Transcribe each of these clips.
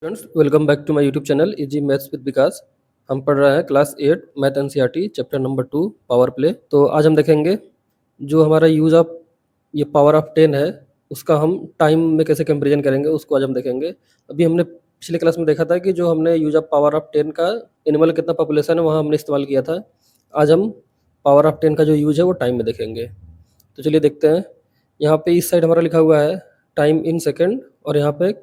Friends, welcome back to my YouTube channel easy maths with Vikas. हम पढ़ रहे हैं class 8 math NCERT chapter number 2 power play. तो आज हम देखेंगे जो हमारा यूज ऑफ ये पावर ऑफ 10 है उसका हम टाइम में कैसे कंपेरिजन करेंगे, उसको आज हम देखेंगे। अभी हमने पिछले क्लास में देखा था कि जो हमने यूज ऑफ पावर ऑफ 10 का एनिमल कितना पॉपुलेशन है वहाँ हमने इस्तेमाल किया था। आज हम पावर ऑफ 10 का जो यूज है वो टाइम में देखेंगे। तो चलिए देखते हैं। यहाँ पे इस साइड हमारा लिखा हुआ है टाइम इन सेकेंड और यहाँ पे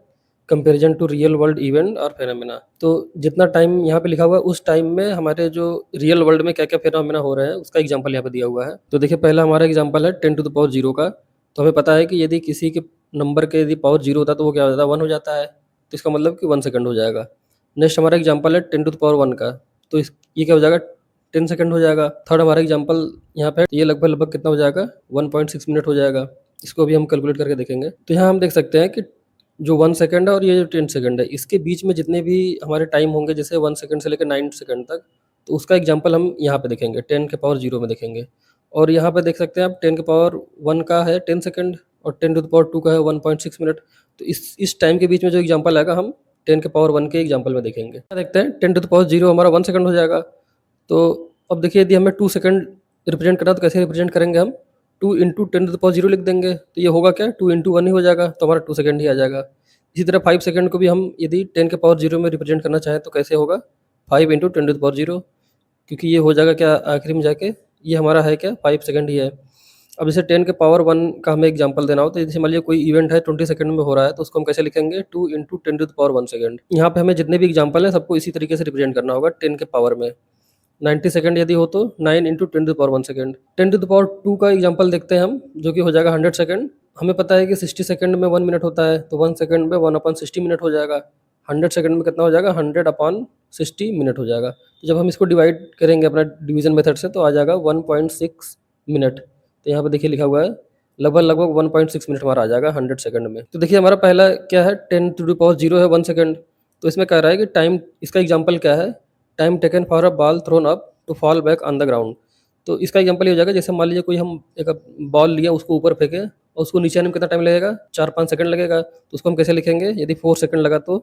comparison to real world event और फेनोमेना। तो जितना टाइम यहाँ पे लिखा हुआ है उस टाइम में हमारे जो रियल वर्ल्ड में क्या क्या फेनोमेना हो रहे हैं उसका एग्जांपल यहाँ पे दिया हुआ है। तो देखिए, पहला हमारा एग्जांपल है 10 टू द पावर 0 का। तो हमें पता है कि यदि किसी के नंबर के यदि पावर 0 होता है तो वो क्या हो जाता है, 1 हो जाता है। तो इसका मतलब कि 1 सेकंड हो जाएगा। नेक्स्ट हमारा एग्जाम्पल है 10 टू द पावर 1 का। तो ये क्या हो जाएगा, 10 सेकंड हो जाएगा। थर्ड हमारा एग्जाम्पल यहाँ पे ये लगभग लगभग कितना हो जाएगा, 1.6 मिनट हो जाएगा। इसको भी हम कैलकुलेट करके देखेंगे। तो यहाँ हम देख सकते हैं कि जो 1 सेकंड है और ये जो 10 सेकंड है, इसके बीच में जितने भी हमारे टाइम होंगे, जैसे 1 सेकंड से लेकर 9 सेकंड तक, तो उसका एग्जांपल हम यहाँ पे देखेंगे, 10 के पावर 0 में देखेंगे। और यहाँ पे देख सकते हैं आप 10 के पावर 1 का है 10 सेकंड और 10 टू द पावर 2 का है 1.6 मिनट। तो इस टाइम के बीच में जो एग्जांपल आएगा हम 10 के पावर 1 के एग्जांपल में देखेंगे। देखते हैं 10 टू द पावर 0 हमारा 1 सेकंड हो जाएगा। तो अब देखिए, यदि हमें 2 सेकंड रिप्रेजेंट करना है तो कैसे रिप्रेजेंट करेंगे हम, 2 इंटू 10 टू द पावर 0 लिख देंगे। तो ये होगा क्या, 2 इंटू 1 ही हो जाएगा, तो हमारा 2 सेकंड ही आ जाएगा। इसी तरह 5 सेकंड को भी हम यदि 10 के पावर 0 में रिप्रेजेंट करना चाहें तो कैसे होगा, 5 इंटू 10 टू द पावर 0, क्योंकि ये हो जाएगा क्या आखिरी में जाके, ये हमारा है क्या 5 सेकंड ही है। अब जैसे 10 के पावर 1 का हमें एग्जांपल देना हो, तो जैसे मान लीजिए कोई इवेंट है 20 सेकंड में हो रहा है, तो उसको हम कैसे लिखेंगे, 2 into 10 to the power 1 second. यहाँ पे हमें जितने भी एग्जांपल हैं सबको इसी तरीके से रिप्रेजेंट करना होगा 10 के पावर में। 90 सेकंड यदि हो तो 9 into 10 to the power 1 second. 10 to the power 2 का एग्जांपल देखते हैं हम, जो कि हो जाएगा 100 सेकंड। हमें पता है कि 60 सेकंड में 1 मिनट होता है, तो 1 सेकंड में 1/60 मिनट हो जाएगा। 100 सेकंड में कितना हो जाएगा, 100/60 मिनट हो जाएगा। तो जब हम इसको डिवाइड करेंगे अपना डिवीजन मेथड से तो आ जाएगा 1.6 मिनट। तो यहाँ पे देखिए लिखा हुआ है लगभग लगभग 1.6 मिनट हमारा आ जाएगा 100 सेकंड में। तो देखिए हमारा पहला क्या है, 10 टू द पावर 0 है 1 सेकंड। तो इसमें कह रहा है कि टाइम, इसका एग्जांपल क्या है, time taken for a ball thrown up to fall back on the ground. तो इसका एग्जांपल ये हो जाएगा, जैसे मान लीजिए कोई हम एक बॉल लिया, उसको ऊपर फेंके और उसको नीचे आने में कितना टाइम लगेगा, 4-5 सेकंड लगेगा। तो उसको हम कैसे लिखेंगे, यदि 4 सेकंड लगा तो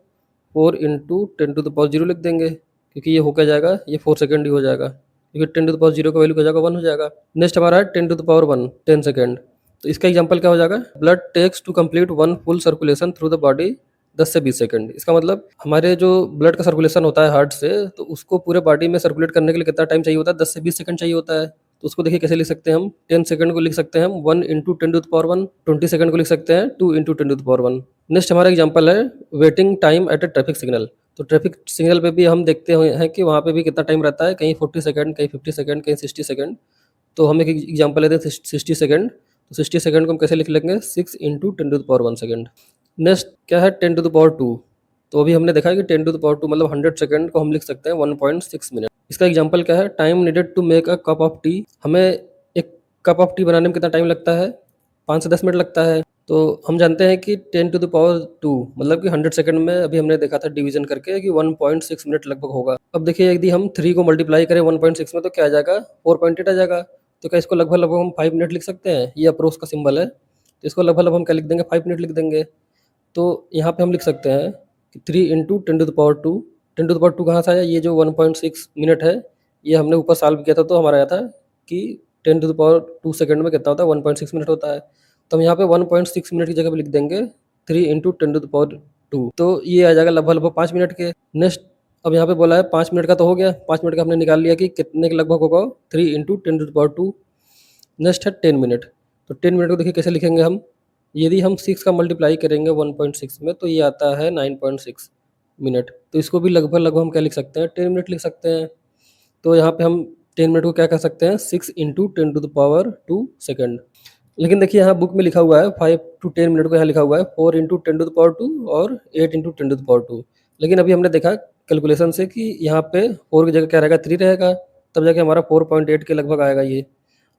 4 इंटू 10 टू द पावर 0 लिख देंगे, क्योंकि ये हो क्या जाएगा, ये 4 सेकंड ही हो जाएगा, क्योंकि 10 टू द पावर 0 का वैल्यू क्या जाएगा, 1 हो जाएगा। नेक्स्ट हमारा है 10 टू द पावर 1 10 सेकंड। तो इसका एग्जांपल क्या हो जाएगा, blood takes to complete 1 full circulation through the body 10 से 20 सेकंड। इसका मतलब हमारे जो ब्लड का सर्कुलेशन होता है हार्ट से, तो उसको पूरे बॉडी में सर्कुलेट करने के लिए कितना टाइम चाहिए होता है, 10 से 20 सेकंड चाहिए होता है। तो उसको देखिए कैसे लिख सकते हैं हम, 10 सेकंड को लिख सकते हैं हम 1 into 10 to the power 1, 20 second को लिख सकते हैं 2 into 10 to the power 1। Next हमारा एग्जांपल है waiting time at a traffic signal. तो ट्रैफिक सिग्नल पे भी हम देखते हुए हैं कि वहाँ पे भी कितना टाइम रहता है, कहीं 40 सेकंड, कहीं 50 सेकंड, कहीं 60 सेकंड। तो हम एक एग्जांपल लेते हैं 60 सेकंड। तो 60 सेकंड को हम कैसे लिख लेंगे, 6 into 10 to the power 1 second. Next क्या है 10 टू द पावर 2। तो अभी हमने देखा है कि 10 टू द पावर 2 मतलब 100 सेकंड को हम लिख सकते हैं 1.6 मिनट। इसका एग्जांपल क्या है, time needed to make a cup of tea. हमें एक कप ऑफ टी बनाने में कितना टाइम लगता है, 5 से 10 मिनट लगता है। तो हम जानते हैं कि 10 टू द पावर 2 मतलब कि 100 सेकंड में अभी हमने देखा था डिवीजन करके कि 1.6 मिनट लगभग होगा। अब देखिए यदि हम 3 को मल्टीप्लाई करें 1.6 में तो क्या आ जाएगा, 4.8 आ जाएगा। तो क्या इसको लगभग लगभग हम 5 मिनट लिख सकते हैं, ये अप्रोच का सिंबल है, तो इसको लगभग लगभग हम क्या लिख देंगे, 5 मिनट लिख देंगे। तो यहाँ पे हम लिख सकते हैं कि 3 into 10 to the power 2। 10 to the power 2 कहाँ से आया, ये जो 1.6 मिनट है ये हमने ऊपर सॉल्व किया था, तो हमारा आया था कि 10 टू द पावर 2 सेकंड में कितना होता है, 1.6 मिनट होता है। तो हम यहाँ पे 1.6 मिनट की जगह पे लिख देंगे 3 इंटू 10 टू द पावर 2, तो ये आ जाएगा लगभग लगभग 5 मिनट के। नेक्स्ट अब यहाँ पे बोला है 5 मिनट का, तो हो गया 5 मिनट का हमने निकाल लिया कि कितने के लगभग होगा, 3 into 10 to the power 2। Next है 10 मिनट। तो 10 मिनट को देखिए कैसे लिखेंगे हम, यदि हम 6 का मल्टीप्लाई करेंगे 1.6 में तो ये आता है 9.6 मिनट। तो इसको भी लगभग लगभग हम क्या लिख सकते हैं, 10 मिनट लिख सकते हैं। तो यहाँ पे हम 10 मिनट को क्या कर सकते हैं, 6 into 10 to the power 2 second. लेकिन देखिए यहाँ बुक में लिखा हुआ है 5 टू 10 मिनट को, यहाँ लिखा हुआ है 4 इंटू 10 टू द पावर 2 और 8 इंटू 10 टू द पावर 2। लेकिन अभी हमने देखा कैलकुलेशन से कि यहाँ पे 4 की जगह क्या रहेगा, 3 रहेगा, तब जाके हमारा 4.8 के लगभग आएगा ये।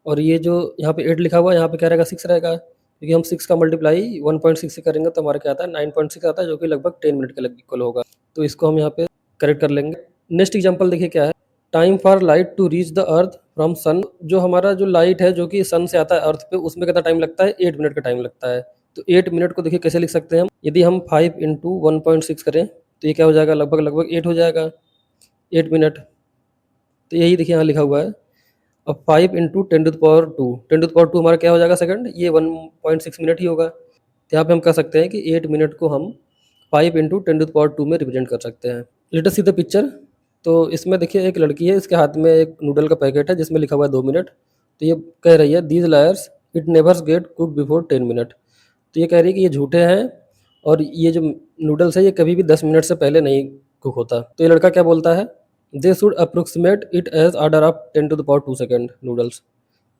और ये जो यहाँ पे 8 लिखा हुआ है यहाँ पे क्या रहेगा, 6 रहेगा, क्योंकि हम 6 का मल्टीप्लाई 1.6 से करेंगे तो हमारा क्या आता है 9.6 आता है, जो कि लगभग 10 मिनट के लग इक्वल होगा। तो इसको हम यहाँ पे करेक्ट कर लेंगे। नेक्स्ट एग्जांपल देखिए क्या है, time for light to reach the earth from sun. जो हमारा जो लाइट है जो कि सन से आता है अर्थ पे, उसमें कितना टाइम लगता है, 8 मिनट का टाइम लगता है। तो 8 मिनट को देखिए कैसे लिख सकते हैं हम, यदि हम 5 इंटू 1.6 करें तो ये क्या हो जाएगा, लगभग 8 हो जाएगा, 8 मिनट। तो यही देखिए यहाँ लिखा हुआ है। अब 5 इंटू 10⁻², 10⁻² हमारा क्या हो जाएगा सेकंड, ये 1.6 मिनट ही होगा। तो यहाँ पे हम कह सकते हैं कि 8 मिनट को हम 5 इंटू 10⁻² में रिप्रेजेंट कर सकते हैं। Late us see the picture. तो इसमें देखिए एक लड़की है, इसके हाथ में एक नूडल का पैकेट है जिसमें लिखा हुआ है 2 मिनट। तो ये कह रही है these layers it never get cook before 10 minute. तो ये कह रही है कि ये झूठे हैं और ये जो नूडल्स है ये कभी भी 10 मिनट से पहले नहीं कुक होता। तो ये लड़का क्या बोलता है, they should approximate it as order of 10⁻² second noodles,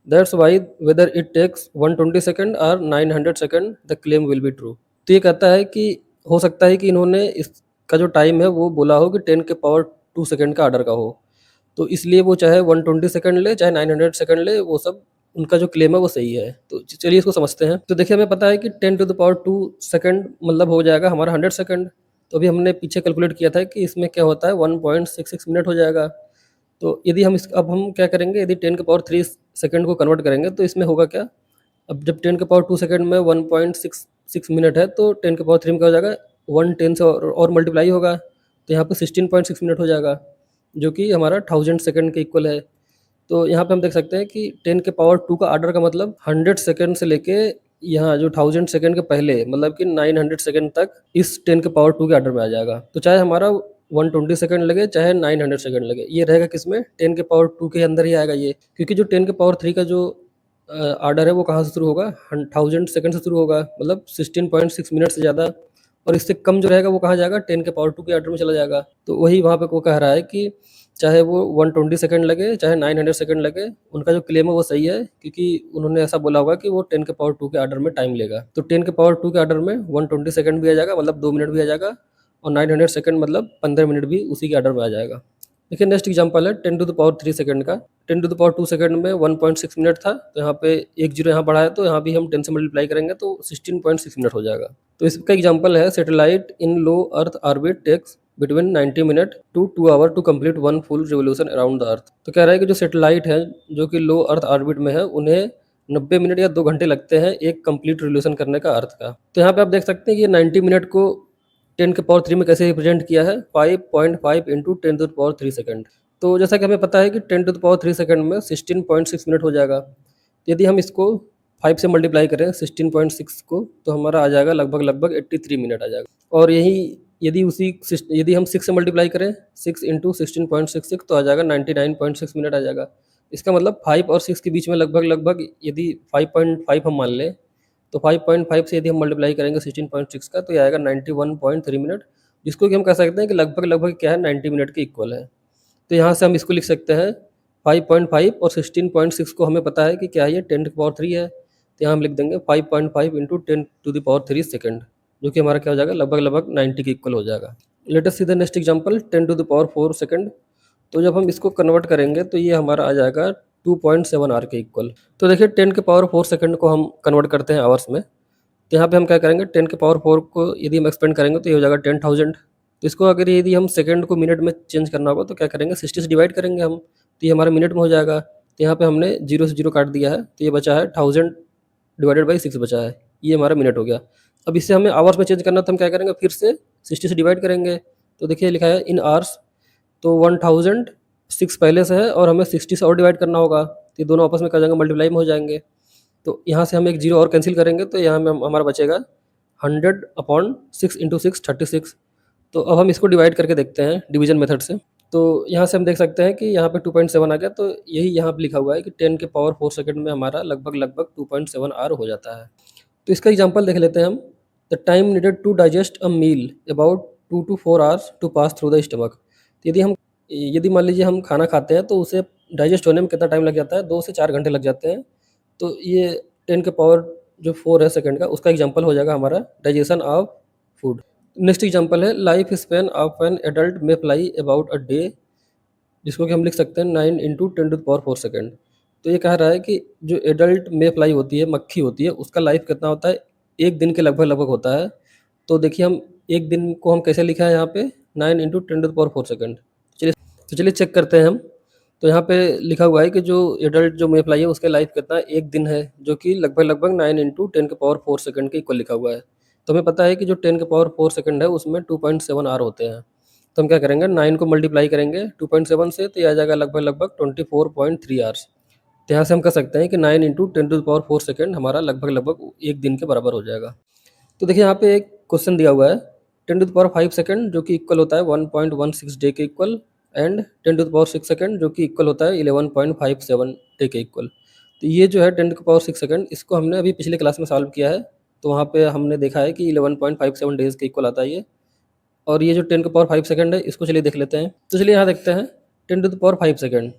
that's why whether it takes 120 second और 900 second the claim will be true. तो ये कहता है कि हो सकता है कि इन्होंने इसका जो टाइम है वो बोला हो कि 10⁻² सेकेंड का ऑर्डर का हो, तो इसलिए वो चाहे 120 सेकंड ले चाहे 900 सेकंड ले, वो सब उनका जो क्लेम है वो सही है। तो चलिए इसको समझते हैं। तो देखिए हमें पता है कि 10⁻² सेकंड मतलब हो जाएगा हमारा 100 सेकंड। तो अभी हमने पीछे कैलकुलेट किया था कि इसमें क्या होता है 1.66 मिनट हो जाएगा। तो यदि हम अब हम क्या करेंगे, यदि 10⁻³ सेकंड को कन्वर्ट करेंगे तो इसमें होगा क्या, अब जब 10⁻² सेकंड में 1.66 मिनट है तो 10⁻³ में क्या हो जाएगा, 110 से और मल्टीप्लाई होगा, तो यहाँ पे 16.6 मिनट हो जाएगा, जो कि हमारा 1000 सेकंड के इक्वल है। तो यहाँ पे हम देख सकते हैं कि 10⁻² का ऑर्डर का मतलब 100 सेकंड से लेके यहाँ जो 1000 सेकंड के पहले मतलब कि 900 सेकंड तक इस 10⁻² के ऑर्डर में आ जाएगा। तो चाहे हमारा 120 सेकंड लगे चाहे 900 सेकंड लगे, ये रहेगा किसमें, 10⁻² के अंदर ही आएगा ये, क्योंकि जो 10⁻³ का जो ऑर्डर है वो कहाँ से शुरू होगा, 1000 सेकंड से शुरू होगा, मतलब 16.6 मिनट से ज़्यादा, और इससे कम जो रहेगा वो कहाँ जाएगा, 10⁻² के ऑर्डर में चला जाएगा। तो वही वहाँ पे वो कह रहा है कि चाहे वो 120 सेकंड लगे चाहे 900 सेकंड लगे, उनका जो क्लेम है वो सही है, क्योंकि उन्होंने ऐसा बोला होगा कि वो 10⁻² के ऑर्डर में टाइम लेगा। तो 10⁻² के ऑर्डर में 120 सेकंड भी आ जाएगा, मतलब 2 मिनट भी आ जाएगा, और 900 सेकंड मतलब 15 मिनट भी उसी के ऑर्डर में आ जाएगा। देखिए नेक्स्ट एग्जांपल है 10⁻³ सेकंड का। 10⁻² सेकंड में 1.6 मिनट था, तो यहाँ पे एक जीरो यहाँ बढ़ा है, तो यहाँ भी हम 10 से मल्टीप्लाई करेंगे तो 16.6 मिनट हो जाएगा। तो इसका एग्जांपल है satellite in low earth orbit takes between 90 minute to 2 hour to complete 1 full revolution around the earth. तो कह रहा है कि जो सैटेलाइट है जो कि लो अर्थ ऑर्बिट में है, उन्हें 90 मिनट या 2 घंटे लगते हैं एक कंप्लीट रिवोल्यूशन करने का अर्थ का। तो यहाँ पे आप देख सकते हैं कि ये 90 मिनट को 10⁻³ में कैसे रिप्रेजेंट किया है, 5.5 इंटू 10⁻³ सेकंड। तो जैसा कि हमें पता है कि 10⁻³ सेकंड में 16.6 मिनट हो जाएगा। यदि हम इसको 5 से मल्टीप्लाई करें 16.6 को, तो हमारा आ जाएगा लगभग 83 मिनट आ जाएगा। और यही यदि हम 6 से मल्टीप्लाई करें 6 इंटू 16.66 तो आ जाएगा 99.6 मिनट आ जाएगा। इसका मतलब 5 और 6 के बीच में लगभग यदि 5.5 हम मान लें, तो 5.5 से यदि हम मल्टीप्लाई करेंगे 16.6 का, तो ये आएगा 91.3 मिनट, जिसको कि हम कह सकते हैं कि लगभग क्या है 90 मिनट के इक्वल है। तो यहाँ से हम इसको लिख सकते हैं 5.5 और 16.6 को हमें पता है कि क्या है, ये 10⁻³ है, तो यहाँ हम लिख देंगे 5.5 इंटू 10⁻³ सेकंड, जो कि हमारा क्या हो जाएगा, लगभग 90 के इक्वल हो जाएगा। Late us see the next example 10⁻4 second. तो जब हम इसको कन्वर्ट करेंगे तो ये हमारा आ जाएगा 2.7 आवर के इक्वल। तो देखिए 10⁻4 सेकंड को हम कन्वर्ट करते हैं आवर्स में, तो यहाँ पे हम क्या करेंगे, 10⁻4 को यदि हम एक्सपेंड करेंगे तो ये हो जाएगा 10,000। तो इसको अगर यदि हम सेकंड को मिनट में चेंज करना होगा तो क्या करेंगे, 60 से डिवाइड करेंगे हम, तो ये हमारा मिनट में हो जाएगा। तो यहाँ पे हमने 0 से 0 काट दिया है, तो ये बचा है 1000 डिवाइडेड बाई 6 बचा है, ये हमारा मिनट हो गया। अब इससे हमें आवर्स में चेंज करना, तो हम क्या करेंगे, फिर से 60 से डिवाइड करेंगे। तो देखिए लिखा है इन आवर्स, तो 1006 पहले से है और हमें 60 से और डिवाइड करना होगा, तो ये दोनों आपस में कर जाएंगे, मल्टीप्लाई में हो जाएंगे। तो यहाँ से हम एक जीरो और कैंसिल करेंगे, तो यहाँ में हमारा बचेगा 100/6 इंटू 6 36। तो अब हम इसको डिवाइड करके देखते हैं डिवीजन मेथड से। तो यहाँ से हम देख सकते हैं कि यहाँ पे 2.7 आ गया, तो यही यहाँ पे लिखा हुआ है कि 10⁻4 सेकंड में हमारा लगभग 2.7 आवर हो जाता है। तो इसका एग्जांपल देख लेते हैं हम। The time needed to digest a meal about 2 to 4 hours to pass through the stomach. यदि मान लीजिए हम खाना खाते हैं तो उसे डाइजेस्ट होने में कितना टाइम लग जाता है, 2 से 4 घंटे लग जाते हैं। तो ये 10⁻4 है सेकंड का, उसका एग्जांपल हो जाएगा हमारा digestion of food. Next example है life span of an adult mayfly about a day, जिसको कि हम लिख सकते हैं 9 इंटू 10⁻4 सेकंड। तो ये कह रहा है कि जो एडल्ट मे फ्लाई होती है, मक्खी होती है, उसका लाइफ कितना होता है, एक दिन के लगभग होता है। तो देखिए हम एक दिन को हम कैसे लिखा है यहाँ पे, 9 इंटू 10⁻4 सेकंड। चलिए चेक करते हैं हम। तो यहाँ पे लिखा हुआ है कि जो एडल्ट जो मे फ्लाई है उसके लाइफ कितना एक दिन है, जो कि लगभग 9 इंटू 10⁻4 सेकंड के इक्वल लिखा हुआ है। तो हमें पता है कि जो 10 की पावर 4 सेकंड है उसमें 2.7 आवर होते हैं। तो हम क्या करेंगे, 9 को मल्टीप्लाई करेंगे 2.7 से, तो ये आ जाएगा लगभग लगभग 24.3 आवर्स। तो यहाँ से हम कह सकते हैं कि 9 इंटू 10⁴ सेकंड हमारा लगभग लगभग 1 दिन के बराबर हो जाएगा। तो देखिए यहाँ पे एक क्वेश्चन दिया हुआ है 10⁵ सेकंड जो कि इक्वल होता है 1.16 डे के इक्वल, एंड 10⁶ सेकंड जो कि इक्वल होता है 11.57 डे के इक्वल। तो ये जो है 10⁶ सेकंड, इसको हमने अभी पिछले क्लास में सॉल्व किया है। तो वहाँ पे हमने देखा है कि 11.57 डेज़ के इक्वल आता है ये। और ये जो 10⁵ सेकंड है इसको चलिए देख लेते हैं। तो चलिए यहाँ देखते हैं 10⁵ सेकंड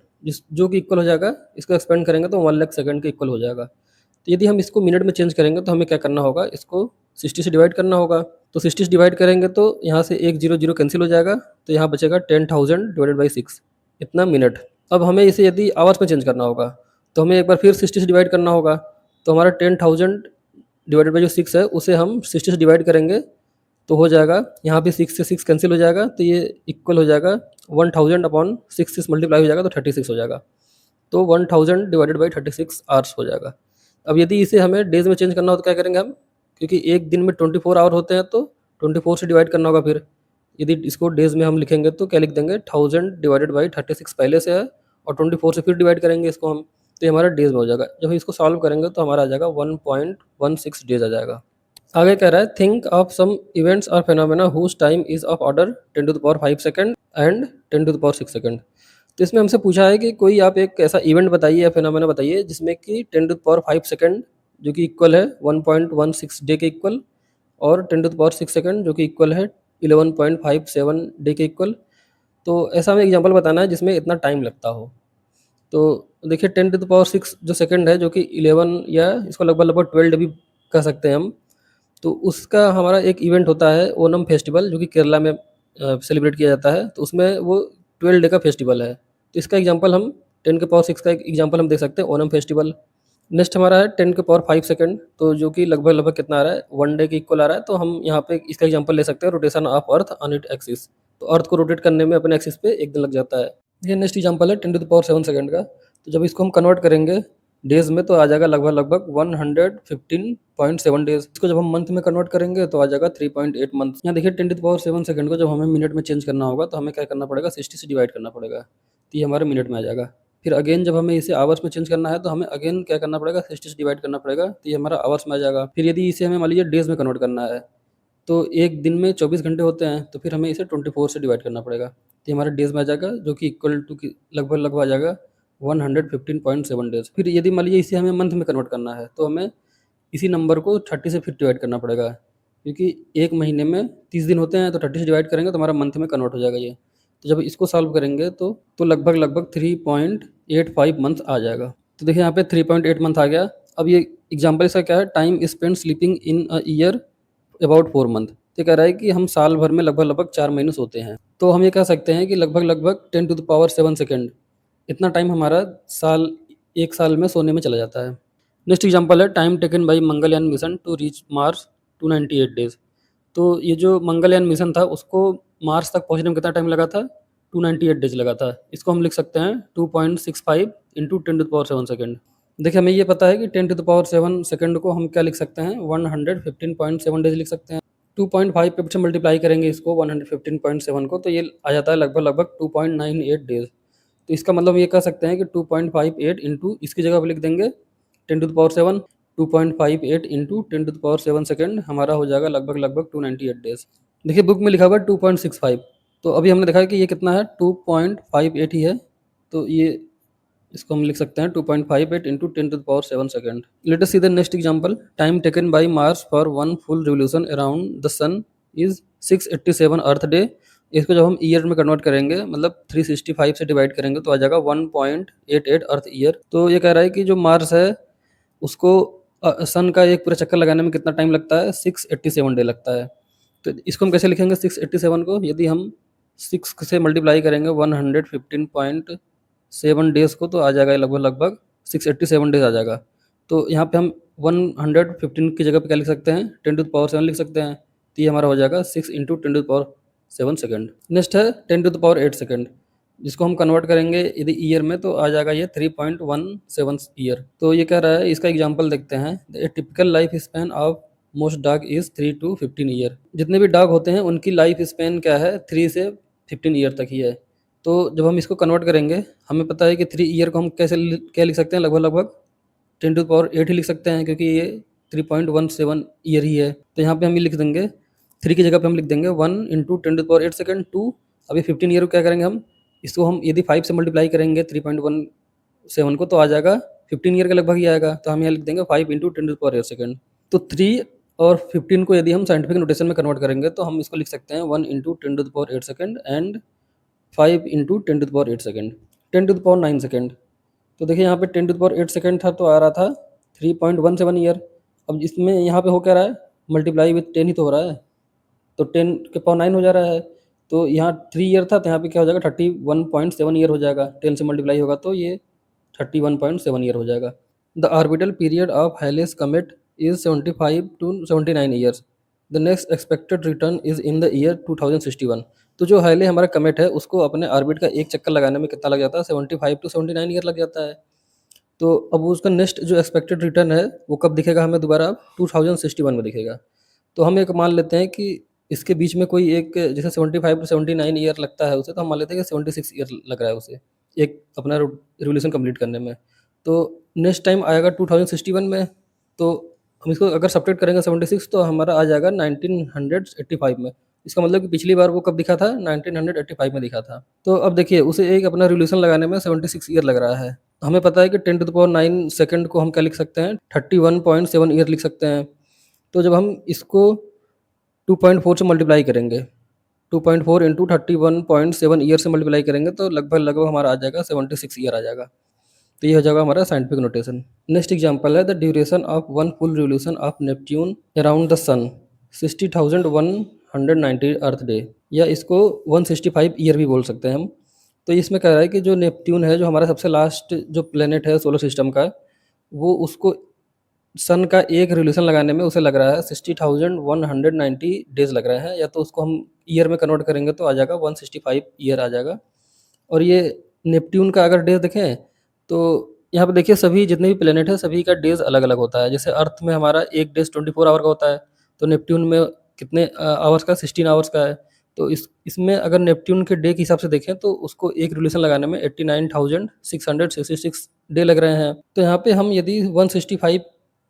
जो कि इक्वल हो जाएगा, इसको एक्सपेंड करेंगे तो 1 लाख सेकंड के इक्वल हो जाएगा। तो यदि हम इसको मिनट में चेंज करेंगे तो हमें क्या करना होगा, इसको 60 से डिवाइड करना होगा। तो 60 से डिवाइड करेंगे तो यहाँ से एक 0 कैंसिल हो जाएगा, तो यहाँ बचेगा 10,000 डिवाइडेड बाई 6, इतना मिनट। अब हमें इसे यदि आवर्स में चेंज करना होगा तो हमें एक बार फिर 60 से डिवाइड करना होगा। तो हमारा 10,000 डिवाइडेड बाई जो 6 है उसे हम 60 से डिवाइड करेंगे तो हो जाएगा, यहाँ पे 6 से 6 कैंसिल हो जाएगा, तो ये इक्वल हो जाएगा 1000 अपॉन 6 मल्टीप्लाई हो जाएगा तो 36 हो जाएगा। तो 1000 डिवाइडेड बाई 36 आवर्स हो जाएगा। अब यदि इसे हमें डेज़ में चेंज करना हो तो क्या करेंगे हम, क्योंकि एक दिन में 24 आवर होते हैं तो 24 से डिवाइड करना होगा फिर। यदि इसको डेज़ में हम लिखेंगे तो क्या लिख देंगे, 1000 डिवाइडेड बाई 36 पहले से है और 24 से फिर डिवाइड करेंगे इसको हम, तो ये हमारा डेज़ में हो जाएगा। जब हम इसको सॉल्व करेंगे तो हमारा आ जाएगा 1.16 डेज़ आ जाएगा। आगे कह रहा है थिंक ऑफ सम इवेंट्स और phenomena whose time is of order 10⁵ second and 10⁶ second. तो इसमें हमसे पूछा है कि कोई आप एक ऐसा इवेंट बताइए या फेनोमेना बताइए जिसमें कि 10⁵ सेकंड जो कि इक्वल है 1.16 डे के इक्वल, और 10⁶ सेकंड जो कि इक्वल है 11.57 डे के इक्वल। तो ऐसा हमें एग्जांपल बताना है जिसमें इतना टाइम लगता हो। तो देखिए 10⁶ जो सेकंड है जो कि 11 या इसको लगभग लगभग 12 भी कह सकते हैं हम। तो उसका हमारा एक इवेंट होता है ओनम फेस्टिवल जो कि केरला में सेलिब्रेट किया जाता है। तो उसमें वो 12 डे का फेस्टिवल है। तो इसका एग्जांपल हम 10⁶ का एक एग्जांपल हम देख सकते हैं ओनम फेस्टिवल। नेक्स्ट हमारा है 10⁵ सेकंड, तो जो कि लगभग लगभग कितना आ रहा है, 1 डे के इक्वल आ रहा है। तो हम यहाँ पे इसका एग्जांपल ले सकते हैं rotation of earth on it axis. तो अर्थ को रोटेट करने में अपने एक्सिस पे 1 दिन लग जाता है। ये नेक्स्ट एग्जांपल है 10⁶ सेकंड का। तो जब इसको हम कन्वर्ट करेंगे डेज़ में तो आ जाएगा लगभग लगभग 115.7 डेज़। इसको जब हम मंथ में कन्वर्ट करेंगे तो आ जाएगा 3.8 मंथ। यहाँ देखिए 10⁶ सेकंड को जब हमें मिनट में चेंज करना होगा तो हमें क्या करना पड़ेगा, 60 से डिवाइड करना पड़ेगा, तो ये हमारे मिनट में आ जाएगा। फिर अगेन जब हमें इसे आवर्स में चेंज करना है तो हमें अगेन क्या करना पड़ेगा, 60 से डिवाइड करना पड़ेगा, तो ये हमारा आवर्स में आ जाएगा। फिर यदि इसे हमें मान लीजिए डेज़ में कन्वर्ट करना है तो एक दिन में 24 घंटे होते हैं, तो फिर हमें इसे 24 से डिवाइड करना पड़ेगा, तो ये हमारे डेज़ में आ जाएगा जो कि इक्वल टू की लगभग लगभग आ जाएगा 115.7 डेज़। फिर यदि मान लीजिए इसे हमें मंथ में कन्वर्ट करना है तो हमें इसी नंबर को 30 से फिर डिवाइड करना पड़ेगा, क्योंकि एक महीने में 30 दिन होते हैं, तो 30 से डिवाइड करेंगे तो हमारा मंथ में कन्वर्ट हो जाएगा ये। तो जब इसको सॉल्व करेंगे तो लगभग लगभग 3.85 मंथ आ जाएगा। तो देखिए यहाँ पे 3.8 मंथ आ गया। अब ये एग्जाम्पल इसका क्या है, time spend sleeping in a year about 4 month. तो कह रहा है कि हम साल भर में लगभग लगभग 4 महीने सोते हैं। तो हम ये कह सकते हैं कि लगभग लगभग 10⁻7 सेकंड इतना टाइम हमारा एक साल में सोने में चला जाता है। नेक्स्ट एग्जांपल है time taken by Mangalyaan mission to reach Mars 298 days. तो ये जो मंगलयान मिशन था उसको मार्स तक पहुंचने में कितना टाइम लगा था, 298 डेज लगा था। इसको हम लिख सकते हैं 2.65 इंटू 10⁻7 सेकंड। देखिए हमें ये पता है कि 10⁻7 सेकंड को हम क्या लिख सकते हैं, 115.7 डेज लिख सकते हैं। 2.5 पे से मल्टीप्लाई करेंगे इसको 115.7 को, तो ये आ जाता है लगभग लगभग 2.98 डेज। तो इसका मतलब ये कह सकते हैं कि 2.58 इंटू इसकी जगह पर लिख देंगे 10⁻7, 2.58 इंटू 10⁻7 सेकंड हमारा हो जाएगा लगभग लगभग 298 डेज। देखिए बुक में लिखा हुआ है 2.65, तो अभी हमने देखा है कि ये कितना है, 2.58 ही है। तो ये इसको हम लिख सकते हैं 2.58 into 10⁻7 second. Let us see the next example. Time taken by Mars for one full revolution around the sun is 687 earth day. इसको जब हम ईयर में कन्वर्ट करेंगे मतलब 365 से डिवाइड करेंगे तो आ जाएगा 1.88 अर्थ ईयर। तो ये कह रहा है कि जो मार्स है उसको सन का एक पूरा चक्कर लगाने में कितना टाइम लगता है, 687 डे लगता है। तो इसको हम कैसे लिखेंगे 687 को, यदि हम 6 से मल्टीप्लाई करेंगे 115.7 डेज़ को तो आ जाएगा लगभग लगभग 687 डेज़ आ जाएगा। तो यहाँ पे हम 115 की जगह पे क्या लिख सकते हैं, 10⁻7 लिख सकते हैं। तो ये हमारा हो जाएगा 6 इंटू 10⁻7 सेकंड। नेक्स्ट है 10⁸ सेकंड, जिसको हम कन्वर्ट करेंगे यदि ईयर में तो आ जाएगा ये 3.17 ईयर। तो ये कह रहा है, इसका एग्जांपल देखते हैं। A typical life span of most dog is 3 to 15 year. जितने भी डॉग होते हैं उनकी लाइफ स्पैन क्या है, 3 से 15 ईयर तक ही है। तो जब हम इसको कन्वर्ट करेंगे, हमें पता है कि 3 ईयर को हम क्या लिख सकते हैं, लगभग 10⁸ ही लिख सकते हैं, क्योंकि ये 3.17 ईयर ही है। तो यहाँ पे हम ये लिख देंगे, 3 की जगह पे हम लिख देंगे 1 इंटू 10⁸ सेकेंड टू। अभी 15 ईयर को क्या करेंगे हम, इसको हम यदि 5 से मल्टीप्लाई करेंगे 3.17 को, तो आ जाएगा 15 ईयर के लगभग ही आएगा। तो हम यहाँ लिख देंगे 5 इंटू 10⁸ सेकेंड। तो 3 और 15 को यदि हम साइंटिफिक नोटेशन में कन्वर्ट करेंगे तो हम इसको लिख सकते हैं 1 into 10⁸ second and 5 into 10⁸ second, 10⁹ second. तो देखिए यहाँ पे 10⁸ सेकेंड था, तो आ रहा था 3.17 ईयर। अब इसमें यहाँ पे हो क्या रहा है, मल्टीप्लाई विथ 10 ही तो हो रहा है, तो 10⁹ हो जा रहा है। तो यहाँ 3 ईयर था, तो यहाँ पे क्या हो जाएगा, 31.7 ईयर हो जाएगा। 10 से मल्टीप्लाई होगा तो ये 31.7 ईयर हो जाएगा। The orbital period of Halley's comet is 75 to 79 years. The next expected return is in the year 2061। तो जो हाईले हमारा कमेट है उसको अपने ऑर्बिट का एक चक्कर लगाने में कितना लग जाता है, 75 टू 79 ईयर लग जाता है। तो अब उसका नेक्स्ट जो एक्सपेक्टेड रिटर्न है वो कब दिखेगा हमें, दोबारा 2061 में दिखेगा। तो हम एक मान लेते हैं कि इसके बीच में कोई एक, जैसे 75 टू 79 ईयर लगता है उसे, तो हम मान लेते हैं कि 76 ईयर लग रहा है उसे एक अपना रिवोल्यूशन कंप्लीट करने में। तो नेक्स्ट टाइम आएगा 2061 में, तो हम इसको अगर सब्ट्रैक्ट करेंगे 76, तो हमारा आ जाएगा 1985 में। इसका मतलब कि पिछली बार वो कब दिखा था, 1985 में दिखा था। तो अब देखिए उसे एक अपना रिवोल्यूशन लगाने में 76 ईयर लग रहा है। हमें पता है कि 10⁹ सेकंड को हम क्या लिख सकते हैं, 31.7 ईयर लिख सकते हैं। तो जब हम इसको 2.4 से मल्टीप्लाई करेंगे, 2.4 इंटू 31.7 ईयर से मल्टीप्लाई करेंगे, तो लगभग हमारा आ जाएगा 76 ईयर आ जाएगा। तो ये हो जाएगा हमारा साइंटिफिक नोटेशन। नेक्स्ट एग्जांपल है, the duration of one full revolution of Neptune around the sun 60,190 earth day, या इसको 165 ईयर भी बोल सकते हैं हम। तो इसमें कह रहा है कि जो नेपट्यून है, जो हमारा सबसे लास्ट जो प्लेनेट है सोलर सिस्टम का, वो उसको सन का एक रिवोल्यूशन लगाने में उसे लग रहा है 60,190 डेज लग रहे हैं, या तो उसको हम ईयर में कन्वर्ट करेंगे तो आ जाएगा 165 ईयर आ जाएगा। और ये नेपट्यून का अगर डेज देखें तो यहाँ पे देखिए सभी जितने भी प्लेनेट है सभी का डेज अलग अलग होता है। जैसे अर्थ में हमारा एक डेज 24 आवर का होता है, तो नेपट्यून में कितने आवर्स का, 16 आवर्स का है। तो इसमें अगर नेपट्यून के डे के हिसाब से देखें तो उसको एक रिवोल्यूशन लगाने में 89,666 डे लग रहे हैं। तो यहाँ पे हम यदि 165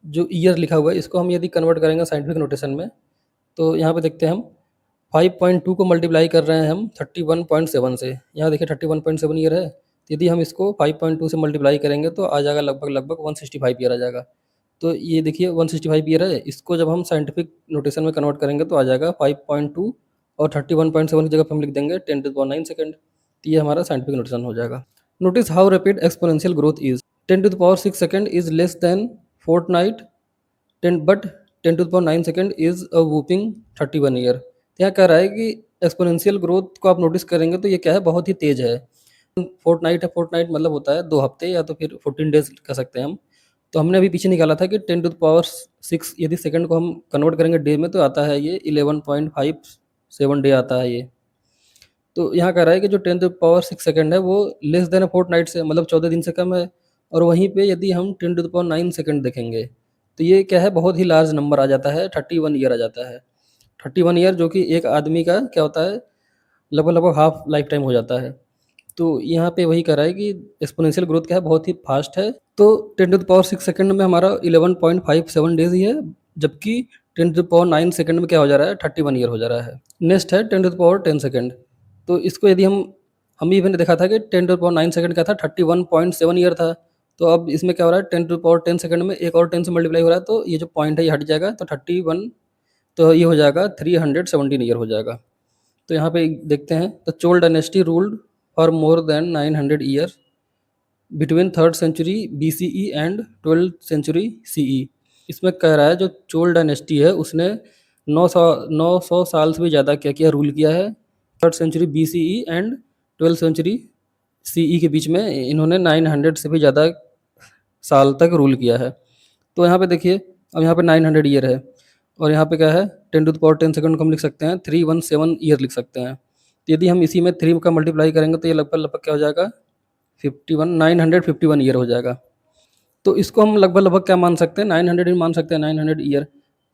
जो ईयर लिखा हुआ है इसको हम यदि कन्वर्ट करेंगे साइंटिफिक नोटेशन में, तो यहाँ पे देखते हैं हम 5.2 को मल्टीप्लाई कर रहे हैं हम 31.7 से। यहाँ देखिए 31.7 ईयर है, तो यदि हम इसको 5.2 से मल्टीप्लाई करेंगे तो आ जाएगा लगभग 165 ईयर आ जाएगा। तो ये देखिए 165 ईयर है, इसको जब हम साइंटिफिक नोटेशन में कन्वर्ट करेंगे तो आ जाएगा 5.2 और 31.7 की जगह पे हम लिख देंगे 10⁹ सेकेंड। तो ये हमारा साइंटिफिक नोटेशन हो जाएगा। Notice how rapid exponential growth is, 10⁶ second is less than fortnight 10 but 10⁹ second is a whooping 31 year. यहाँ कह रहा है कि एक्सपोनेंशियल ग्रोथ को आप नोटिस करेंगे तो ये क्या है, बहुत ही तेज है। फोर्टनाइट है, फोर्टनाइट मतलब होता है 2 हफ्ते या तो फिर 14 डेज कह सकते हैं हम। तो हमने अभी पीछे निकाला था कि 10⁶ यदि सेकंड को हम कन्वर्ट करेंगे डे में तो आता है ये 11.57 डे आता है ये। तो यहाँ कह रहा है कि जो 10⁶ सेकंड है वो लेस देन अ फोर्टनाइट से, मतलब 14 दिन से कम है। और वहीं पे यदि हम 10⁹ सेकंड देखेंगे तो ये क्या है, बहुत ही लार्ज नंबर आ जाता है, 31 ईयर आ जाता है। 31 ईयर जो कि एक आदमी का क्या होता है, लगभग हाफ लाइफ टाइम हो जाता है। तो यहाँ पे वही कह रहा है कि एक्सपोनेंशियल ग्रोथ क्या है, बहुत ही फास्ट है। तो 10⁶ सेकंड में हमारा 11.57 डेज ही है, जबकि 10⁹ सेकंड में क्या हो जा रहा है, 31 ईयर हो जा रहा है। नेक्स्ट है 10⁻10 सेकंड। तो इसको यदि हम भी मैंने देखा था कि 10⁹ सेकंड क्या था, 31.7 ईयर था। तो अब इसमें क्या हो रहा है, 10⁻10 सेकंड में एक और 10 से मल्टीप्लाई हो रहा है, तो ये जो पॉइंट है ये हट जाएगा, तो 31, तो ये हो जाएगा 317 ईयर हो जाएगा। तो यहाँ पे देखते हैं, the Chola dynasty ruled for more than 900 year between 3rd century BCE and 12th century CE। इसमें कह रहा है जो चोल डायनेस्टी है उसने 900 साल से भी ज़्यादा क्या किया, रूल किया है। 3rd century BCE and 12th century CE के बीच में इन्होंने 900 से भी ज़्यादा साल तक रूल किया है। तो यहाँ पे देखिए, अब यहाँ पे 900 ईयर है और यहाँ पे क्या है, 10⁻10 सेकंड को हम लिख सकते हैं 317 ईयर लिख सकते हैं। तो यदि हम इसी में 3 का मल्टीप्लाई करेंगे तो ये लगभग क्या हो जाएगा, 951 ईयर हो जाएगा। तो इसको हम लगभग क्या मान सकते हैं, 900 ही मान सकते हैं, 900 ईयर।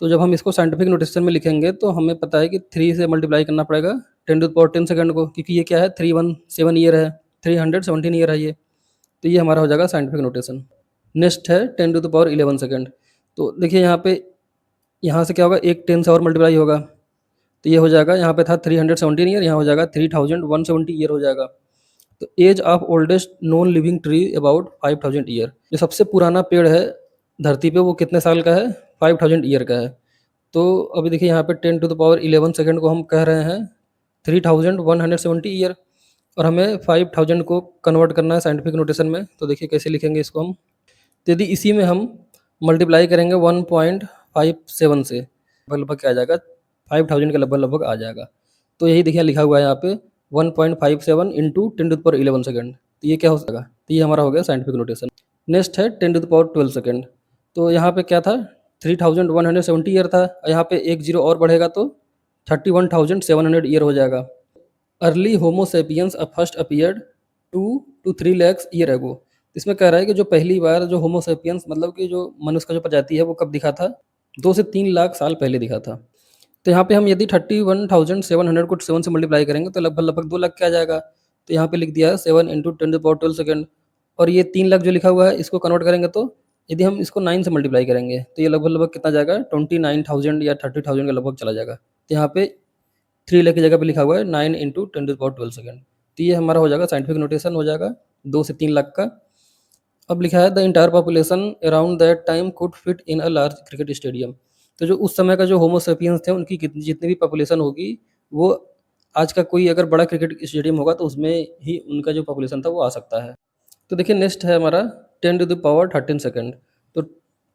तो जब हम इसको साइंटिफिक नोटेशन में लिखेंगे तो हमें पता है कि 3 से मल्टीप्लाई करना पड़ेगा 10 सेकंड को, क्योंकि ये क्या है 317 ईयर है, 317 ईयर है ये। तो ये हमारा हो जाएगा साइंटिफिक नोटेशन। नेक्स्ट है 10 टू द पावर 11 सेकंड। तो देखिए यहाँ पे, यहाँ से क्या होगा, एक 10 से और मल्टीप्लाई होगा, तो ये हो जाएगा, यहाँ पे था 317 ईयर, यहाँ हो जाएगा 3170 ईयर हो जाएगा। तो age of oldest non living tree about 5000 year. जो सबसे पुराना पेड़ है धरती पे वो कितने साल का है, 5000 ईयर का है। तो अभी देखिए यहाँ पे 10 टू द पावर 11 सेकंड को हम कह रहे हैं 3170 ईयर, और हमें 5000 को कन्वर्ट करना है साइंटिफिक नोटेशन में। तो देखिए कैसे लिखेंगे इसको हम। तो यदि इसी में हम मल्टीप्लाई करेंगे 1.57 से, लगभग क्या आ जाएगा, 5000 के लगभग लगभग आ जाएगा। तो यही देखिए लिखा हुआ है यहाँ पे 1.57 into 10 to the power 11 second. तो ये क्या हो जाएगा, तो ये हमारा हो गया साइंटिफिक नोटेशन। नेक्स्ट है 10 टू द पावर 12 सेकंड। तो यहाँ पे क्या था, 3170 ईयर था, यहाँ पे एक जीरो और बढ़ेगा तो 31700 ईयर हो जाएगा। Early homo sapiens first appeared 2 to 3 lakhs year ago. इसमें कह रहा है कि जो पहली बार जो होमो सेपियंस मतलब कि जो मनुष्य का जो प्रजाति है वो कब दिखा था, 2 से 3 लाख साल पहले दिखा था। तो यहाँ पे हम यदि 31,700 को 7 से मल्टीप्लाई करेंगे तो लगभग लगभग 2 लाख क्या आ जाएगा। तो यहाँ पे लिख दिया है 7 into 10 to the power 12 second. और ये 3 लाख जो लिखा हुआ है इसको कन्वर्ट करेंगे तो यदि हम इसको 9 से मल्टीप्लाई करेंगे तो ये लगभग लगभग कितना जाएगा, 29,000 या 30,000 के लगभग चला जाएगा। तो यहाँ पे 3 लाख की जगह पे लिखा हुआ है 9 into 10 to the power 12 second. तो ये हमारा हो जाएगा साइंटिफिक नोटेशन हो जाएगा 2 से 3 लाख का। अब लिखा है the entire population around that time could fit in a large cricket stadium. तो जो उस समय का जो होमोसेपियंस थे उनकी जितनी भी पॉपुलेशन होगी वो आज का कोई अगर बड़ा क्रिकेट स्टेडियम होगा तो उसमें ही उनका जो पॉपुलेशन था वो आ सकता है। तो देखिए नेक्स्ट है हमारा 10 टू द पावर 13 सेकेंड। तो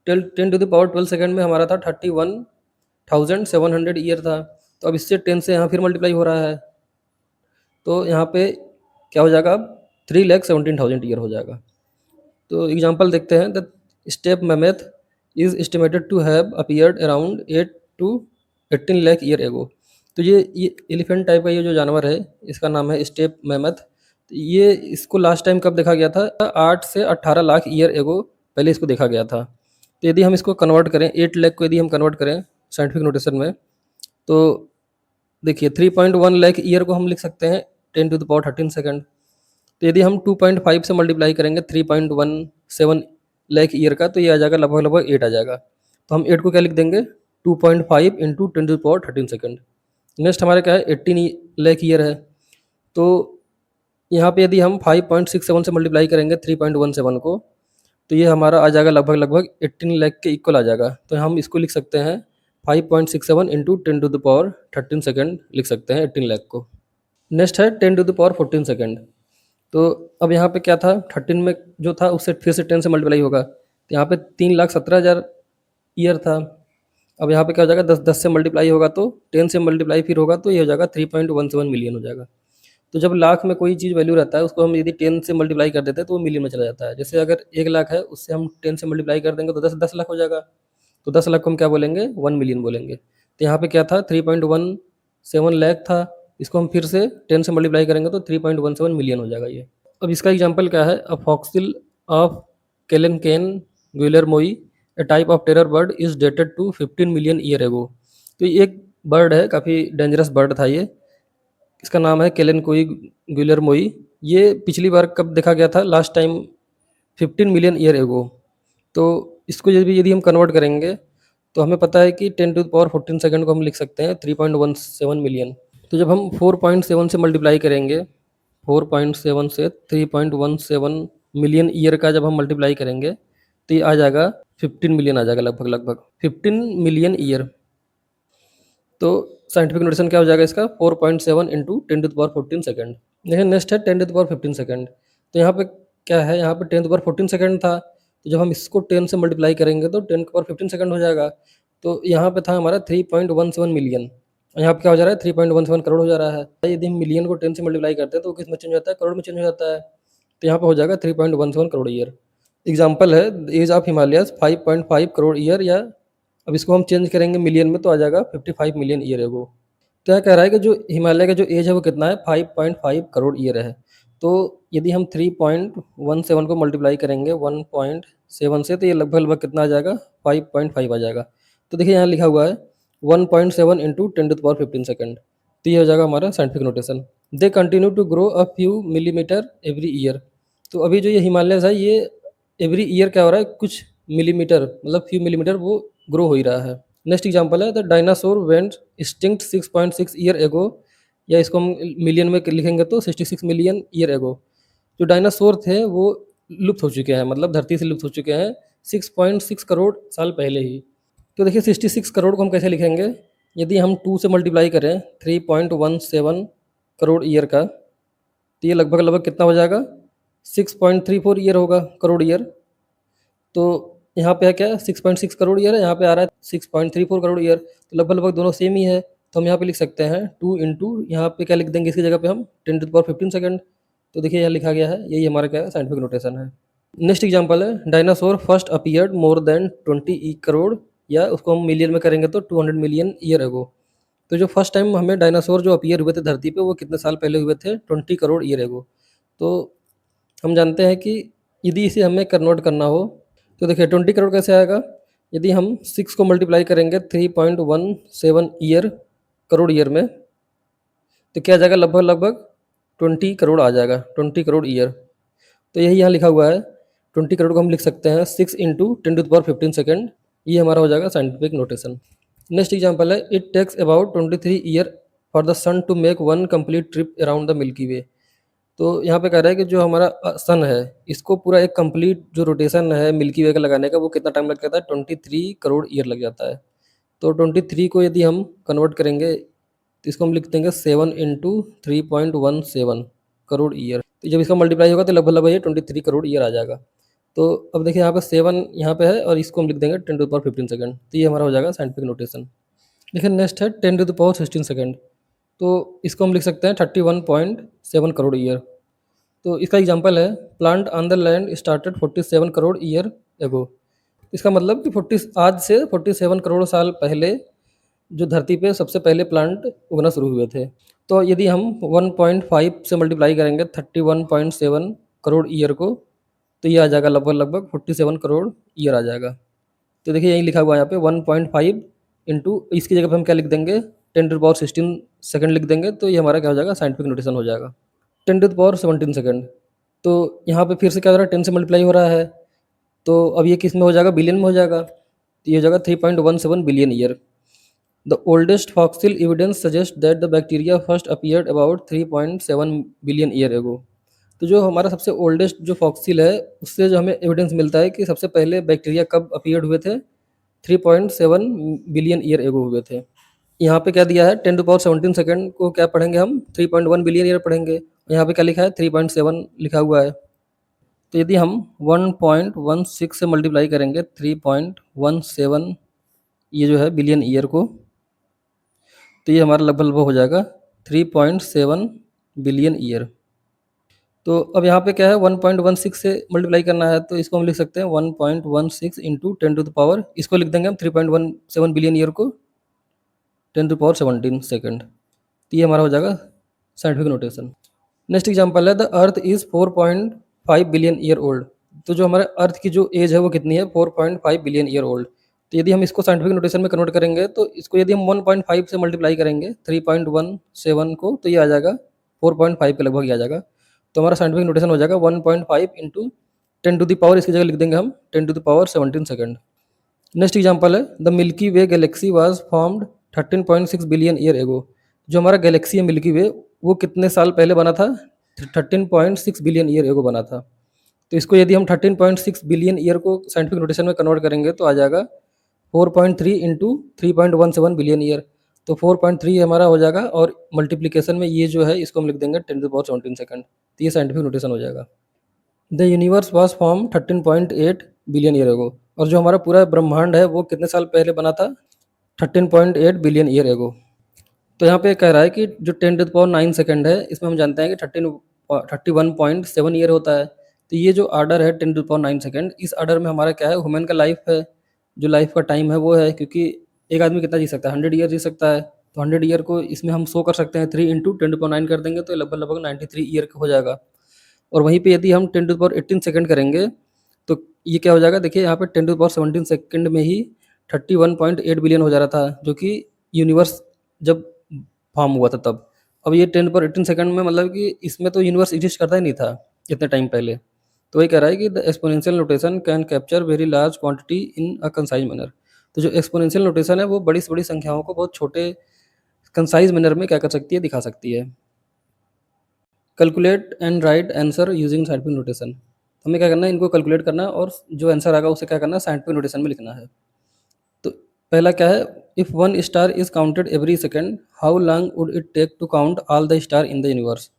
10 टू द पावर 12 सेकेंड में हमारा था 31,700 ईयर था। तो अब इससे 10 से यहाँ फिर मल्टीप्लाई हो रहा है तो यहाँ पे क्या हो जाएगा, अब 3,17,000 ईयर हो जाएगा। तो एग्जांपल देखते हैं, the steppe mammoth is estimated to have appeared around 8 to 18 lakh year ago. तो ये एलिफेंट टाइप का ये जो जानवर है इसका नाम है स्टेप मैमेथ। तो ये इसको लास्ट टाइम कब देखा गया था, 8 से 18 लाख ईयर एगो पहले इसको देखा गया था। तो यदि हम इसको कन्वर्ट करें 8 लाख को यदि हम कन्वर्ट करें साइंटिफिक नोटेशन में तो देखिए 3.1 लाख ईयर को हम लिख सकते हैं 10 टू द पावर 13 सेकेंड। तो यदि हम 2.5 से मल्टीप्लाई करेंगे 3.17 लाख ईयर का तो ये आ जाएगा लगभग लगभग 8 आ जाएगा। तो हम 8 को क्या लिख देंगे, 2.5 into 10 to the power 13 second. Next हमारे क्या है 18 लाख ईयर है। तो यहाँ पे यदि हम 5.67 से मल्टीप्लाई करेंगे 3.17 को तो ये हमारा आ जाएगा लगभग लगभग 18 लाख के इक्वल आ जाएगा। तो हम इसको लिख सकते हैं 5.67 into 10 to the power 13 second लिख सकते हैं 18 लाख को। नेक्स्ट है 10 टू द पावर 14 सेकेंड। तो अब यहाँ पे क्या था, 13 में जो था उससे फिर से 10 से मल्टीप्लाई होगा तो यहाँ पे 3,17,000 ईयर था। अब यहाँ पे क्या हो जाएगा, 10 से मल्टीप्लाई होगा तो 10 से मल्टीप्लाई फिर होगा तो ये हो जाएगा 3.17 मिलियन हो जाएगा। तो जब लाख में कोई चीज़ वैल्यू रहता है उसको हम यदि 10 से मल्टीप्लाई कर देते हैं तो वो मिलियन में चला जाता है। जैसे अगर 1 लाख है उससे हम 10 से मल्टीप्लाई कर देंगे तो 10 लाख हो जाएगा। तो 10 लाख को हम क्या बोलेंगे, 1 मिलियन बोलेंगे। तो यहाँ पे क्या था 3.17 लाख था, इसको हम फिर से 10 से मल्टीप्लाई करेंगे तो 3.17 मिलियन हो जाएगा ये। अब इसका एग्जांपल क्या है, a fossil of Kelenken guillermoi a type of terror bird is dated to 15 million year ago. तो ये एक बर्ड है, काफ़ी डेंजरस बर्ड था ये, इसका नाम है केलेनकोई गुइलेर्मोई। ये पिछली बार कब देखा गया था, last time 15 million year ago. तो इसको यदि हम कन्वर्ट करेंगे तो हमें पता है कि 10 टू द पावर 14 सेकेंड को हम लिख सकते हैं 3.17 मिलियन। तो जब हम 4.7 से मल्टीप्लाई करेंगे, 4.7 से 3.17 मिलियन ईयर का जब हम मल्टीप्लाई करेंगे तो ये आ जाएगा 15 मिलियन आ जाएगा, लगभग लगभग 15 मिलियन ईयर। तो साइंटिफिक नोटेशन क्या हो जाएगा इसका, 4.7 into 10 to the power 14 second. देखिए नेक्स्ट है 10 टू द पावर 15 सेकेंड। तो यहाँ पे क्या है, यहाँ पे 10 टू द पावर 14 सेकेंड था, तो जब हम इसको 10 से मल्टीप्लाई करेंगे तो 10 टू द पावर 15 सेकेंड हो जाएगा। तो यहाँ पे था हमारा 3.17 मिलियन, और यहाँ पे क्या हो जा रहा है 3.17 करोड़ हो जा रहा है। यदि हम मिलियन को 10 से मल्टीप्लाई करते हैं तो वो किस में चेंज होता है, करोड़ में चेंज हो जाता है। तो यहाँ पे हो जाएगा 3.17 करोड़ ईयर। एग्जाम्पल है age of Himalayas 5.5 crore year, या अब इसको हम चेंज करेंगे मिलियन में तो आ जाएगा 55 मिलियन ईयर एगो। तो यहाँ कह रहा है कि जो हिमालय का जो एज है वो कितना है, 5.5 करोड़ ईयर है। तो यदि हम 3.17 को मल्टीप्लाई करेंगे 1.7 से तो ये लगभग लगभग कितना आ जाएगा, 5.5 आ जाएगा। तो देखिए यहाँ लिखा हुआ है 1.7 इंटू 10⁻15 तो ये हो जाएगा हमारा scientific notation. They continue to grow a few millimetre every year. तो अभी जो ये हिमालयस है ये एवरी ईयर क्या हो रहा है, कुछ मिलीमीटर मतलब फ्यू मिलीमीटर वो ग्रो हो ही रहा है। नेक्स्ट एग्जांपल है the dinosaur went extinct 6.6 year ago, या इसको हम मिलियन में लिखेंगे तो 66 मिलियन ईयर एगो। जो डायनासोर थे वो लुप्त हो चुके हैं, मतलब धरती से लुप्त हो चुके हैं 6.6 करोड़ साल पहले ही। तो देखिए 66 करोड़ को हम कैसे लिखेंगे, यदि हम 2 से मल्टीप्लाई करें 3.17 करोड़ ईयर का, तो ये लगभग लगभग कितना हो जाएगा, 6.34 ईयर होगा, करोड़ ईयर। तो यहाँ पे है क्या, 6.6 करोड़ ईयर है, यहाँ पे आ रहा है 6.34 करोड़ ईयर, तो लगभग लगभग दोनों सेम ही है। तो हम यहाँ पे लिख सकते हैं 2 इंटू, यहाँ पे क्या लिख देंगे इसकी जगह पे हम 10⁻15। तो देखिए यहाँ लिखा गया है, यही हमारा क्या है, साइंटिफिक नोटेशन है। नेक्स्ट एग्जांपल है dinosaur first appeared more than 20 crore, या उसको हम मिलियन में करेंगे तो 200 मिलियन ईयर अगो। तो जो फर्स्ट टाइम हमें डायनासोर जो अपीयर हुए थे धरती पे वो कितने साल पहले हुए थे, 20 करोड़ ईयर अगो। तो हम जानते हैं कि यदि इसे हमें कन्वर्ट करना हो तो देखिए 20 करोड़ कैसे आएगा, यदि हम 6 को मल्टीप्लाई करेंगे 3.17 ईयर करोड़ ईयर में, तो क्या आ जाएगा, लगभग लगभग 20 करोड़ आ जाएगा, 20 करोड़ ईयर। तो यही यहाँ लिखा हुआ है, 20 करोड़ को हम लिख सकते हैं 6 इंटू 10⁻15। ये हमारा हो जाएगा साइंटिफिक नोटेशन। नेक्स्ट एग्जांपल है it takes about 23 year for the sun to make one complete trip around the Milky Way. तो यहाँ पे कह रहा है कि जो हमारा सन है इसको पूरा एक कंप्लीट जो रोटेशन है मिल्की वे का लगाने का वो कितना टाइम लग जाता है, 23 करोड़ ईयर लग जाता है। तो 23 को यदि हम कन्वर्ट करेंगे तो इसको हम लिख देंगे 7 इंटू 3.17 करोड़ ईयर। तो जब इसका मल्टीप्लाई होगा तो लगभग लगभग ये 23 करोड़ ईयर आ जाएगा। तो अब देखिए यहाँ पे 7 यहाँ पे है और इसको हम लिख देंगे 10⁻15। तो ये हमारा हो जाएगा साइंटिफिक नोटेशन। देखिए नेक्स्ट है 10⁻16। तो इसको हम लिख सकते हैं 31.7 करोड़ ईयर। तो इसका एग्जांपल है plant on the land started 47 crore year ago. इसका मतलब कि 40 आज से 47 करोड़ साल पहले जो धरती पे सबसे पहले प्लांट उगना शुरू हुए थे। तो यदि हम 1.5 से मल्टीप्लाई करेंगे 31.7 करोड़ ईयर को, तो ये आ जाएगा लगभग लगभग 47 करोड़ ईयर आ जाएगा। तो देखिए यही लिखा हुआ है यहाँ पे 1.5 इंटू, इसकी जगह पे हम क्या लिख देंगे 10⁻16 सेकंड लिख देंगे। तो ये हमारा क्या हो जाएगा, साइंटिफिक नोटेशन हो जाएगा 10⁻17 सेकंड। तो यहाँ पे फिर से क्या हो रहा है, 10 से मल्टीप्लाई हो रहा है, तो अब ये किस में हो जाएगा, बिलियन में हो जाएगा। तो ये हो जाएगा 3.17 billion year. The oldest fossil evidence suggest that the bacteria first appeared about 3.7 billion year ago. तो जो हमारा सबसे ओल्डेस्ट जो फॉक्सिल है उससे जो हमें एविडेंस मिलता है कि सबसे पहले बैक्टीरिया कब अपीयर्ड हुए थे, 3.7 बिलियन ईयर एगो हुए थे। यहाँ पे क्या दिया है 10⁻17 सेकंड को क्या पढ़ेंगे हम, 3.1 बिलियन ईयर पढ़ेंगे। यहाँ पे क्या लिखा है 3.7 लिखा हुआ है। तो यदि हम 1.16 से मल्टीप्लाई करेंगे 3.17 ये जो है बिलियन ईयर को, तो ये हमारा लगभग लगभग हो जाएगा 3.7 बिलियन ईयर। तो अब यहाँ पे क्या है 1.16 से मल्टीप्लाई करना है, तो इसको हम लिख सकते हैं 1.16 इंटू 10⁻, इसको लिख देंगे हम 3.17 बिलियन ईयर को 10⁻17 सेकंड। तो ये हमारा हो जाएगा साइंटिफिक नोटेशन। नेक्स्ट एग्जांपल है the earth is 4.5 billion year old. तो जो हमारे अर्थ की जो एज है वो कितनी है, 4.5 बिलियन ईयर ओल्ड। तो यदि हम इसको साइंटिफिक नोटेशन में कन्वर्ट करेंगे तो इसको यदि हम 1.5 से मल्टीप्लाई करेंगे 3.17 को, तो ये आ जाएगा 4.5 के लगभग ही आ जाएगा। तो हमारा साइंटिफिक नोटेशन हो जाएगा 1.5 इंटू 10⁻, इसकी जगह लिख देंगे हम 10⁻17 सेकंड। नेक्स्ट एग्जांपल है the Milky way Galaxy was formed 13.6 billion year एगो। जो हमारा गैलेक्सी है मिल्की वे वो कितने साल पहले बना था, 13.6 बिलियन ईयर एगो बना था। तो इसको यदि हम 13.6 बिलियन ईयर को साइंटिफिक नोटेशन में कन्वर्ट करेंगे तो आ जाएगा 4.3 इंटू 3.17 बिलियन ईयर। तो 4.3 हमारा हो जाएगा और मल्टीप्लिकेशन में ये जो है इसको हम लिख देंगे 10⁻17 सेकंड। तो ये साइंटिफिक नोटेशन हो जाएगा। The universe was form 13.8 billion year एगो। और जो हमारा पूरा ब्रह्मांड है वो कितने साल पहले बना था, 13.8 बिलियन ईयर एगो। तो यहाँ पे कह रहा है कि जो 10⁹ सेकंड है इसमें हम जानते हैं कि 31.7 ईयर होता है। तो ये जो आर्डर है 10⁹ सेकंड, इस आर्डर में हमारा क्या है, ह्यूमन का लाइफ है, जो लाइफ का टाइम है वो है, क्योंकि एक आदमी कितना जी सकता है, 100 ईयर जी सकता है। तो 100 ईयर को इसमें हम शो कर सकते हैं 3 इंटू 10⁹ कर देंगे तो लगभग लगभग 93 ईयर का हो जाएगा। और वहीं पे यदि हम 10⁻18 सेकंड करेंगे तो ये क्या हो जाएगा, देखिए यहाँ पे 10⁻17 सेकंड में ही 31.8 बिलियन हो जा रहा था, जो कि यूनिवर्स जब फॉर्म हुआ था तब। अब ये 10 सेकंड में, मतलब कि इसमें तो यूनिवर्स एग्जिस्ट करता ही नहीं था इतने टाइम पहले। तो वही कह रहा है कि the exponential notation can capture very large quantity in a concise manner. तो जो एक्सपोनेंशियल नोटेशन है वो बड़ी से बड़ी संख्याओं को बहुत छोटे कंसाइज मैनर में क्या कर सकती है, दिखा सकती है। Calculate and right answer using scientific notation. हमें क्या करना है, इनको कैलकुलेट करना है और जो आंसर आएगा उसे क्या करना है, साइंटिफिक नोटेशन में लिखना है। तो पहला क्या है, if one star is counted every second, how long would it take to count all the star in the universe.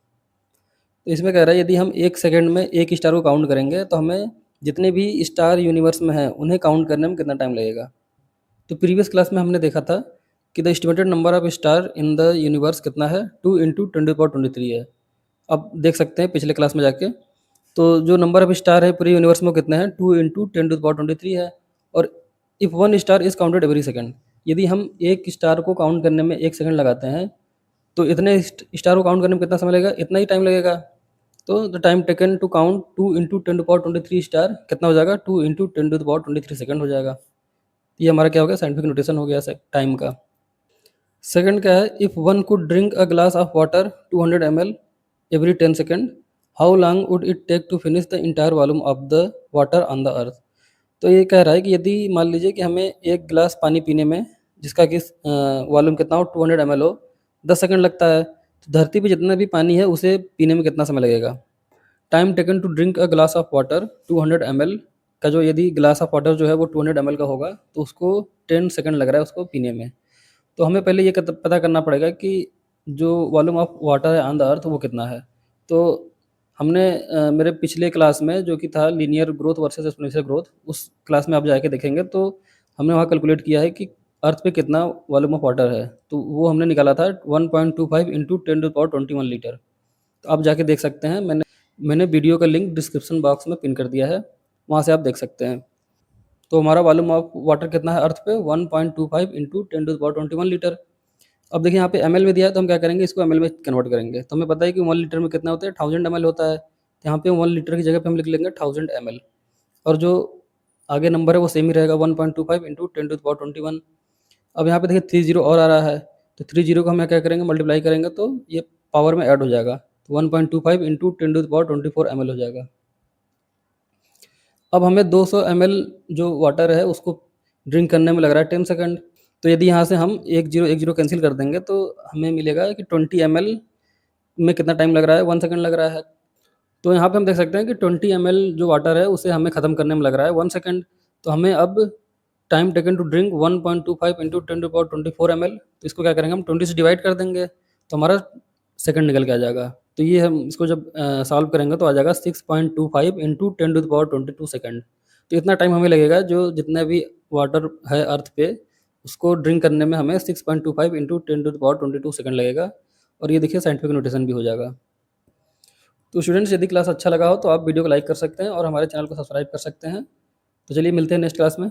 तो इसमें कह रहा है यदि हम एक सेकंड में एक स्टार को काउंट करेंगे तो हमें जितने भी स्टार यूनिवर्स में हैं उन्हें काउंट करने में कितना टाइम लगेगा। तो प्रीवियस क्लास में हमने देखा था कि the estimated number of star in the universe कितना है, 2 × 10⁻23 है। अब देख सकते हैं पिछले क्लास में जाके, तो जो नंबर ऑफ स्टार है पूरे यूनिवर्स में वो कितने हैं, 2 × 10⁻23 है। और if one star is counted every second, यदि हम एक स्टार को काउंट करने में एक सेकंड लगाते हैं तो इतने स्टार को काउंट करने में कितना समय लगेगा, इतना ही टाइम लगेगा। तो the time taken to count 2 × 10⁻23 star कितना हो जाएगा, 2 × 10⁻23 सेकंड हो जाएगा। ये हमारा क्या हो गया, साइंटिफिक नोटेशन हो गया टाइम का। सेकंड क्या है, if one could drink a glass of water 200 ml every 10 second, how long would it take to finish the entire volume of the water on the earth. तो ये कह रहा है कि यदि मान लीजिए कि हमें एक गिलास पानी पीने में, जिसका कि वॉल्यूम कितना हो, 200 ml हो, 10 सेकंड लगता है, तो धरती पे जितना भी पानी है उसे पीने में कितना समय लगेगा। Time taken to drink a glass of water 200 ml का, जो यदि ग्लास ऑफ वाटर जो है वो 200 ml का होगा तो उसको 10 सेकंड लग रहा है उसको पीने में। तो हमें पहले ये पता करना पड़ेगा कि जो वॉल्यूम ऑफ वाटर है ऑन द अर्थ वो कितना है। तो हमने मेरे पिछले क्लास में जो कि था linear growth versus exponential growth, उस क्लास में आप जाके देखेंगे तो हमने वहाँ कैलकुलेट किया है कि अर्थ पे कितना वॉल्यूम ऑफ वाटर है, तो वो हमने निकाला था 1.25 × 10⁻21 लीटर। तो आप जाके देख सकते हैं, मैंने वीडियो का लिंक डिस्क्रिप्शन बॉक्स में पिन कर दिया है, वहाँ से आप देख सकते हैं। तो हमारा वॉल्यूम ऑफ वाटर कितना है अर्थ पे, 1.25 × 10⁻21 लीटर। अब देखिए यहाँ पे एमएल में दिया है, तो हम क्या करेंगे, इसको एमएल में कन्वर्ट करेंगे। तो हमें पता है कि 1 लीटर में कितना होता है, 1000 ml होता है। तो यहाँ पे 1 लीटर की जगह पे हम लिख लेंगे 1000 ml, और जो आगे नंबर है वो सेम ही रहेगा, 1.25 × 10⁻21। अब यहाँ पे देखिए 30 और आ रहा है, तो 30 को हम यहाँ क्या करेंगे, मल्टीप्लाई करेंगे तो ये पावर में ऐड हो जाएगा, तो 1.25 × 10⁻24 ml हो जाएगा। अब हमें 200 ml जो वाटर है उसको ड्रिंक करने में लग रहा है 10 सेकंड। तो यदि यहाँ से हम 1 0 कैंसिल कर देंगे तो हमें मिलेगा कि 20 ml में कितना टाइम लग रहा है, 1 सेकंड लग रहा है। तो यहाँ पे हम देख सकते हैं कि 20 ml जो वाटर है उसे हमें ख़त्म करने में लग रहा है 1 सेकंड। तो हमें अब time taken to drink 1.25 × 10⁻24 ml, तो इसको क्या करेंगे, हम 20 से डिवाइड कर देंगे तो हमारा सेकंड निकल के आ जाएगा। तो ये हम इसको जब सॉल्व करेंगे तो आ जाएगा 6.25 × 10⁻22 सेकंड। तो इतना टाइम हमें लगेगा, जो जितना भी वाटर है अर्थ पे उसको ड्रिंक करने में हमें 6.25 × 10⁻22 सेकंड लगेगा। और ये देखिए साइंटिफिक नोटेशन भी हो जाएगा। तो स्टूडेंट्स, यदि क्लास अच्छा लगा हो तो आप वीडियो को लाइक कर सकते हैं और हमारे चैनल को सब्सक्राइब कर सकते हैं। तो चलिए मिलते हैं नेक्स्ट क्लास में।